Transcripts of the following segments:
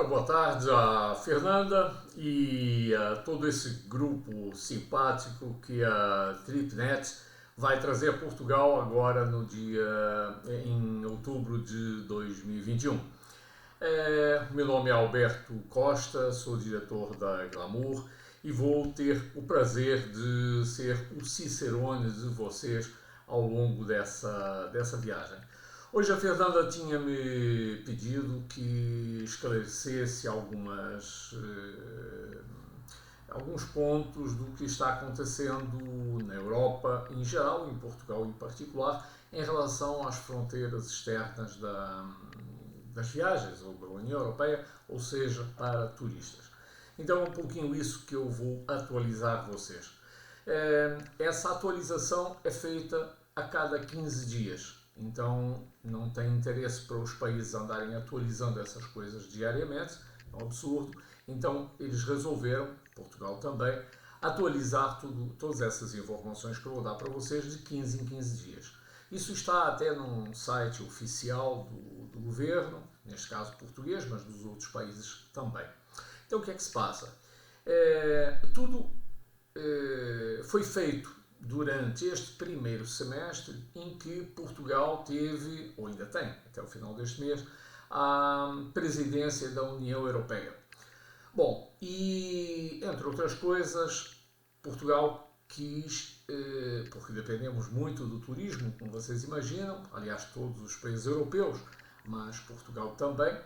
boa tarde a Fernanda e a todo esse grupo simpático que a TripNet vai trazer a Portugal agora em outubro de 2021. Meu nome é Alberto Costa, sou diretor da Glamour e vou ter o prazer de ser o cicerone de vocês ao longo dessa viagem. Hoje a Fernanda tinha-me pedido que esclarecesse alguns pontos do que está acontecendo na Europa em geral, em Portugal em particular, em relação às fronteiras externas das viagens ou da União Europeia, ou seja, para turistas. Então é um pouquinho isso que eu vou atualizar vocês. Essa atualização é feita a cada 15 dias. Então não tem interesse para os países andarem atualizando essas coisas diariamente, é um absurdo. Então eles resolveram, Portugal também, atualizar todas essas informações que eu vou dar para vocês de 15 em 15 dias. Isso está até num site oficial do governo, neste caso português, mas dos outros países também. Então o que é que se passa? Tudo foi feito durante este primeiro semestre em que Portugal teve, ou ainda tem, até o final deste mês, a presidência da União Europeia. Bom, e entre outras coisas, Portugal quis, porque dependemos muito do turismo, como vocês imaginam, aliás todos os países europeus, mas Portugal também.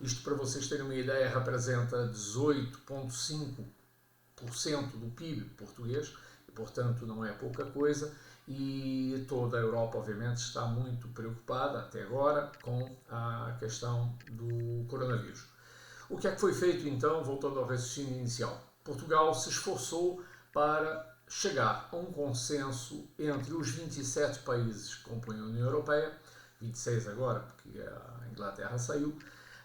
Isto, para vocês terem uma ideia, representa 18,5% do PIB português, e portanto não é pouca coisa, e toda a Europa obviamente está muito preocupada até agora com a questão do coronavírus. O que é que foi feito então, voltando ao raciocínio inicial? Portugal se esforçou para chegar a um consenso entre os 27 países que compõem a União Europeia, 26 agora, porque a Inglaterra saiu,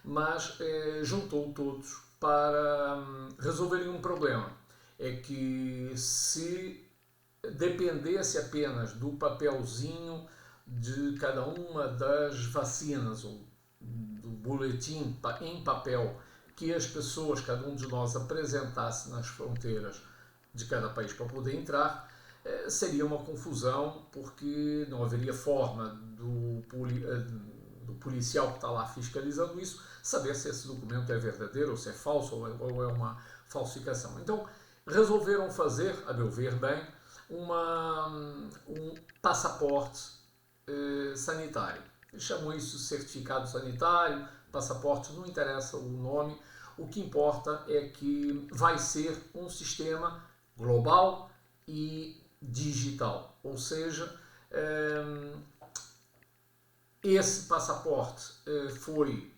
mas juntou todos para resolverem um problema. É que se dependesse apenas do papelzinho de cada uma das vacinas, ou do boletim em papel que as pessoas, cada um de nós, apresentasse nas fronteiras de cada país para poder entrar, seria uma confusão, porque não haveria forma do policial que está lá fiscalizando isso saber se esse documento é verdadeiro, ou se é falso, ou é uma falsificação. Então, resolveram fazer, a meu ver bem, um passaporte sanitário. Eles chamam isso de certificado sanitário, passaporte, não interessa o nome. O que importa é que vai ser um sistema global e digital. Ou seja, esse passaporte foi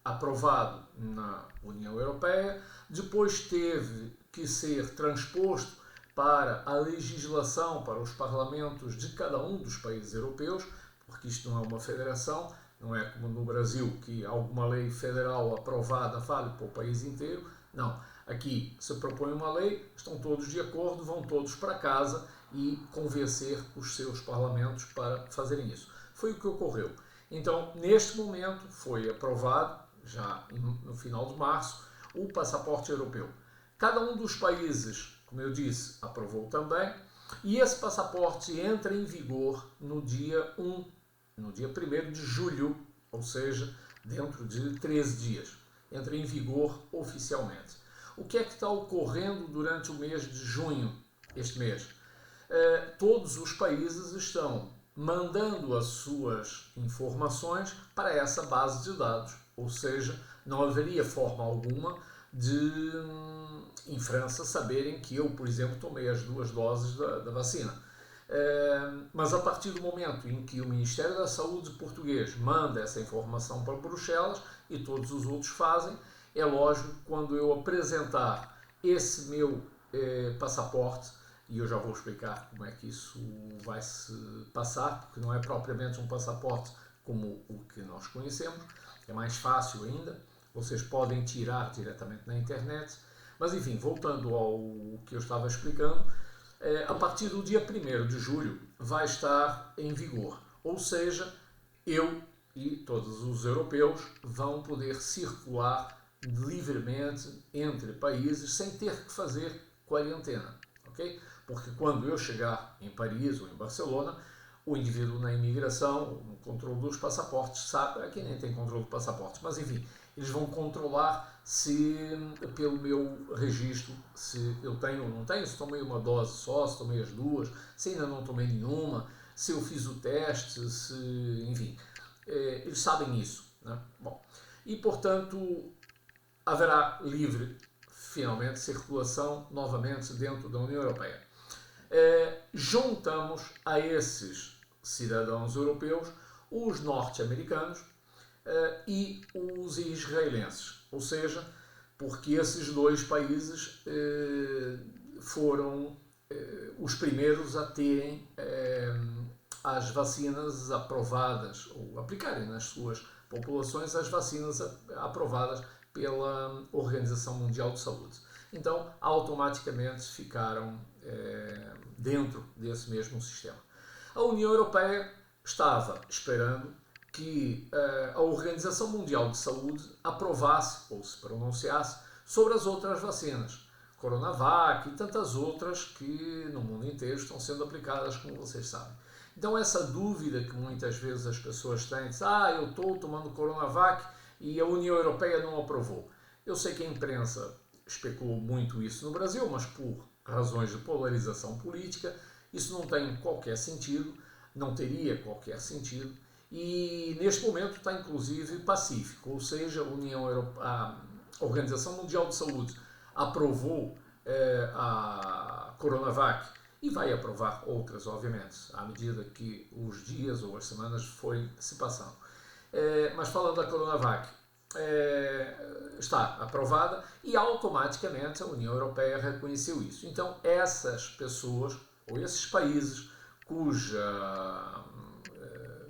aprovado na União Europeia, depois teve que ser transposto para a legislação, para os parlamentos de cada um dos países europeus, porque isto não é uma federação, não é como no Brasil, que alguma lei federal aprovada vale para o país inteiro. Não, aqui se propõe uma lei, estão todos de acordo, vão todos para casa e convencer os seus parlamentos para fazerem isso. Foi o que ocorreu. Então, neste momento, foi aprovado, já no final de março, o passaporte europeu. Cada um dos países, como eu disse, aprovou também, e esse passaporte entra em vigor no dia 1º de julho, ou seja, dentro de 13 dias. Entra em vigor oficialmente. O que é que está ocorrendo durante o mês de junho, este mês? Todos os países estão mandando as suas informações para essa base de dados, ou seja, não haveria forma alguma de, em França, saberem que eu, por exemplo, tomei as 2 doses da vacina. Mas a partir do momento em que o Ministério da Saúde português manda essa informação para Bruxelas e todos os outros fazem, é lógico que quando eu apresentar esse meu passaporte, e eu já vou explicar como é que isso vai se passar, porque não é propriamente um passaporte como o que nós conhecemos, é mais fácil ainda, vocês podem tirar diretamente na internet, mas enfim, voltando ao que eu estava explicando, a partir do dia 1º de julho vai estar em vigor, ou seja, eu e todos os europeus vão poder circular livremente entre países sem ter que fazer quarentena, ok? Porque quando eu chegar em Paris ou em Barcelona, o indivíduo na imigração, no controle dos passaportes, sabe, aqui nem tem controle de passaportes, mas enfim, eles vão controlar se, pelo meu registro, se eu tenho ou não tenho, se tomei uma dose só, se tomei as duas, se ainda não tomei nenhuma, se eu fiz o teste, se, enfim, eles sabem isso, né? Bom, e portanto haverá livre, finalmente, circulação novamente dentro da União Europeia. Juntamos a esses cidadãos europeus os norte-americanos e os israelenses, ou seja, porque esses dois países foram os primeiros a terem as vacinas aprovadas, ou aplicarem nas suas populações as vacinas aprovadas pela Organização Mundial de Saúde. Então, automaticamente ficaram dentro desse mesmo sistema. A União Europeia estava esperando que a Organização Mundial de Saúde aprovasse ou se pronunciasse sobre as outras vacinas, Coronavac e tantas outras que no mundo inteiro estão sendo aplicadas, como vocês sabem. Então essa dúvida que muitas vezes as pessoas têm, diz, eu estou tomando Coronavac e a União Europeia não aprovou. Eu sei que a imprensa especulou muito isso no Brasil, mas por razões de polarização política, isso não tem qualquer sentido, não teria qualquer sentido, e neste momento está inclusive pacífico, ou seja, a Organização Mundial de Saúde aprovou a Coronavac e vai aprovar outras, obviamente, à medida que os dias ou as semanas forem se passando. Mas falando da Coronavac, está aprovada e automaticamente a União Europeia reconheceu isso. Então essas pessoas ou esses países cuja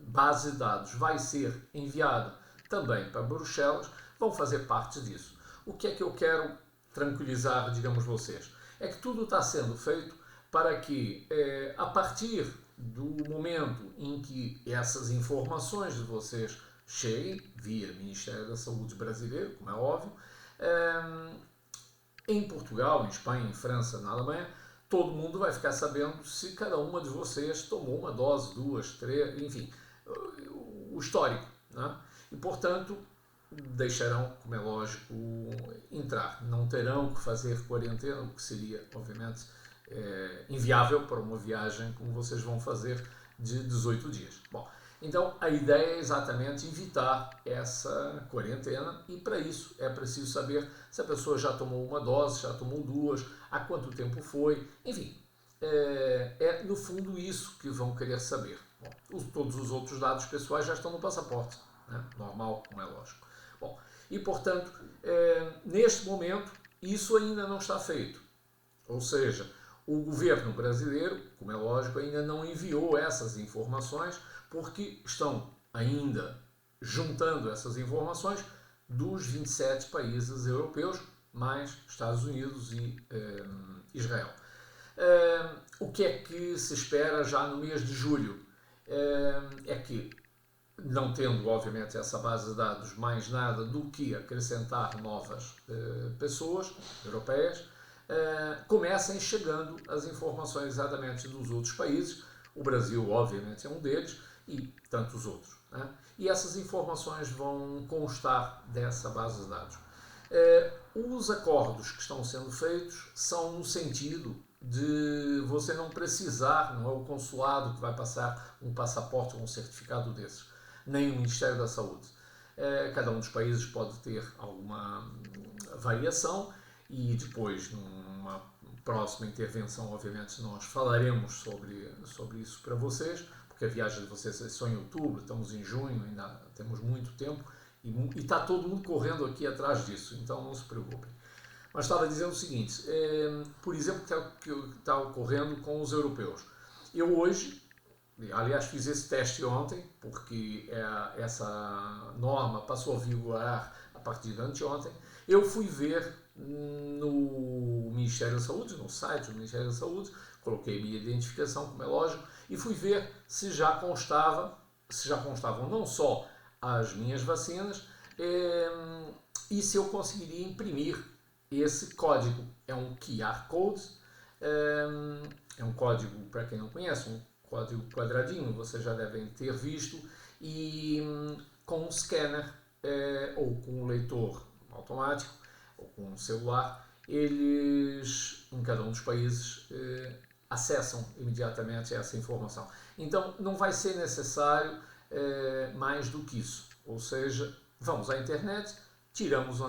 base de dados vai ser enviada também para Bruxelas vão fazer parte disso. O que é que eu quero tranquilizar, digamos, vocês? É que tudo está sendo feito para que, a partir do momento em que essas informações de vocês cheguem, via Ministério da Saúde brasileiro, como é óbvio, em Portugal, em Espanha, em França, na Alemanha, todo mundo vai ficar sabendo se cada uma de vocês tomou uma dose, duas, três, enfim, o histórico, né? E, portanto, deixarão, como é lógico, entrar. Não terão que fazer quarentena, o que seria, obviamente, inviável para uma viagem como vocês vão fazer de 18 dias. Bom, então a ideia é exatamente evitar essa quarentena e para isso é preciso saber se a pessoa já tomou uma dose, já tomou duas, há quanto tempo foi, enfim, é no fundo isso que vão querer saber. Bom, todos os outros dados pessoais já estão no passaporte, né? Normal, como é lógico. Bom, e portanto, neste momento, isso ainda não está feito. Ou seja, o governo brasileiro, como é lógico, ainda não enviou essas informações porque estão ainda juntando essas informações dos 27 países europeus, mais Estados Unidos e Israel. O que é que se espera já no mês de julho? É que, não tendo, obviamente, essa base de dados mais nada do que acrescentar novas pessoas europeias, comecem chegando as informações exatamente dos outros países. O Brasil, obviamente, é um deles e tantos outros, né? E essas informações vão constar dessa base de dados. Os acordos que estão sendo feitos são no sentido de você não precisar, não é o consulado que vai passar um passaporte ou um certificado desses, nem o Ministério da Saúde. Cada um dos países pode ter alguma variação e depois, numa próxima intervenção, obviamente, nós falaremos sobre isso para vocês, porque a viagem de vocês é só em outubro, estamos em junho, ainda temos muito tempo e está todo mundo correndo aqui atrás disso, então não se preocupem. Mas estava dizendo o seguinte, por exemplo, que está ocorrendo com os europeus. Eu hoje, aliás, fiz esse teste ontem, porque essa norma passou a vigorar a partir de anteontem. Eu fui ver no Ministério da Saúde, no site do Ministério da Saúde, coloquei a minha identificação, como é lógico, e fui ver se já constavam não só as minhas vacinas, e se eu conseguiria imprimir esse código. É um QR Code, é um código, para quem não conhece, um código quadradinho, vocês já devem ter visto, e com um scanner ou com um leitor automático ou com um celular, eles, em cada um dos países, acessam imediatamente essa informação. Então não vai ser necessário mais do que isso, ou seja, vamos à internet, tiramos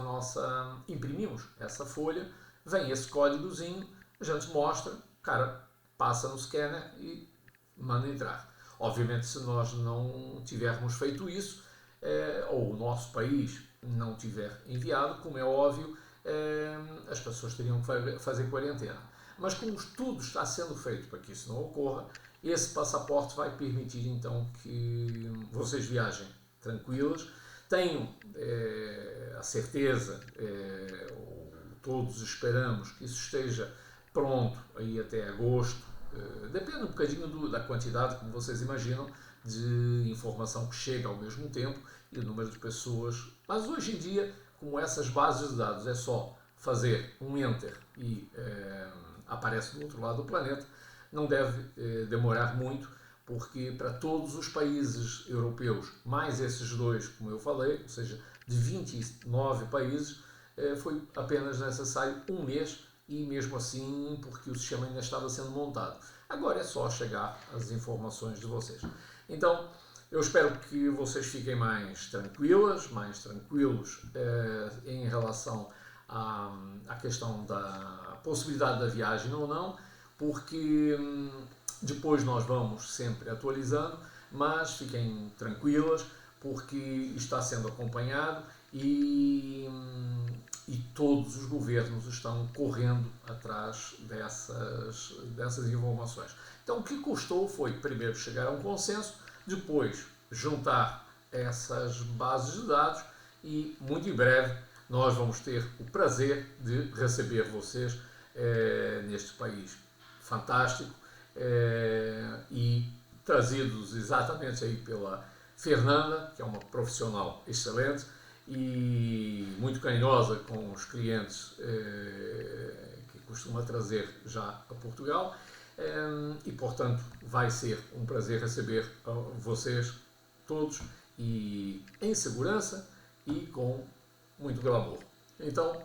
imprimimos essa folha, vem esse códigozinho, a gente mostra, o cara passa no scanner e manda entrar. Obviamente, se nós não tivermos feito isso, ou o nosso país não tiver enviado, como é óbvio, as pessoas teriam que fazer quarentena. Mas como tudo está sendo feito para que isso não ocorra, esse passaporte vai permitir então que vocês viajem tranquilos, tenham a certeza, ou todos esperamos que isso esteja pronto aí até agosto. Depende um bocadinho da quantidade, como vocês imaginam, de informação que chega ao mesmo tempo e o número de pessoas. Mas hoje em dia, como essas bases de dados é só fazer um enter e aparece do outro lado do planeta, não deve demorar muito, porque para todos os países europeus, mais esses dois, como eu falei, ou seja, de 29 países, foi apenas necessário um mês, e mesmo assim, porque o sistema ainda estava sendo montado. Agora é só chegar as informações de vocês. Então, eu espero que vocês fiquem mais tranquilos em relação à questão da possibilidade da viagem ou não, porque depois nós vamos sempre atualizando, mas fiquem tranquilas, porque está sendo acompanhado e todos os governos estão correndo atrás dessas informações. Então, o que custou foi, primeiro, chegar a um consenso, depois, juntar essas bases de dados e, muito em breve, nós vamos ter o prazer de receber vocês neste país fantástico e trazidos exatamente aí pela Fernanda, que é uma profissional excelente e muito carinhosa com os clientes que costuma trazer já a Portugal, e portanto vai ser um prazer receber vocês todos e em segurança e com muito glamour. Então,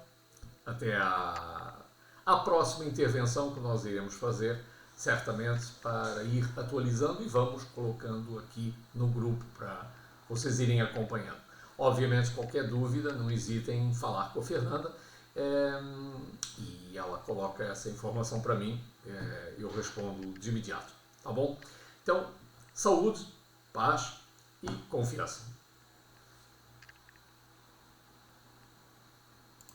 até a próxima intervenção que nós iremos fazer, certamente, para ir atualizando e vamos colocando aqui no grupo para vocês irem acompanhando. Obviamente, qualquer dúvida, não hesitem em falar com a Fernanda e ela coloca essa informação para mim, eu respondo de imediato, tá bom? Então, saúde, paz e confiança.